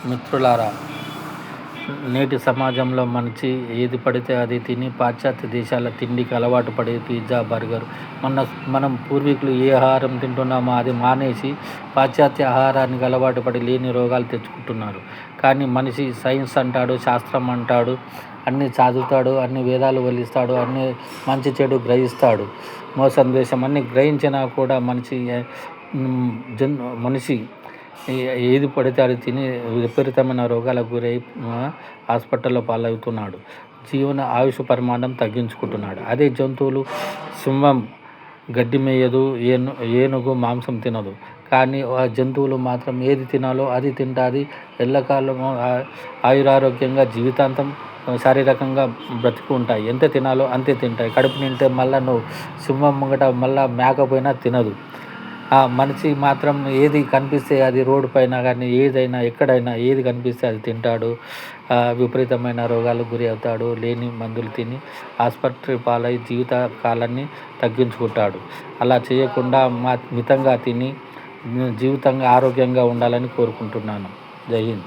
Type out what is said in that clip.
మిత్రులారా, నేటి సమాజంలో మనిషి ఏది పడితే అది తిని పాశ్చాత్య దేశాల తిండికి అలవాటు పడి పిజ్జా, బర్గర్, మనం పూర్వీకులు ఏ ఆహారం తింటున్నామో అది మానేసి పాశ్చాత్య ఆహారానికి అలవాటు పడి లేని రోగాలు తెచ్చుకుంటున్నారు. కానీ మనిషి సైన్స్ అంటాడు, శాస్త్రం అంటాడు, అన్నీ చదువుతాడు, అన్ని వేదాలు వల్లిస్తాడు, అన్ని మంచి చెడు గ్రహిస్తాడు, మోసం ద్వేషం అన్నీ గ్రహించినా కూడా మనిషి ఏది పడితే అది తిని విపరీతమైన రోగాలకు గురై హాస్పిటల్లో పాలవుతున్నాడు. జీవన ఆయుష్ పరిమాణం తగ్గించుకుంటున్నాడు. అదే జంతువులు, సింహం గడ్డి మేయదు, ఏనుగు మాంసం తినదు. కానీ ఆ జంతువులు మాత్రం ఏది తినాలో అది తింటుంది. ఎల్లకాలము ఆయురారోగ్యంగా జీవితాంతం శారీరకంగా బ్రతికి ఉంటాయి. ఎంత తినాలో అంతే తింటాయి. కడుపు నింటే మళ్ళీ నువ్వు సింహం ముంగట మళ్ళీ మేకపోయినా తినదు. ఆ మనిషి మాత్రం ఏది కనిపిస్తే అది రోడ్డు పైన కానీ ఏదైనా ఎక్కడైనా ఏది కనిపిస్తే అది తింటాడు. విపరీతమైన రోగాలకు గురి అవుతాడు. లేని మందులు తిని ఆసుపత్రి పాలై జీవిత కాలాన్ని తగ్గించుకుంటాడు. అలా చేయకుండా మితంగా తిని జీవితంగా ఆరోగ్యంగా ఉండాలని కోరుకుంటున్నాను. జై హింద్.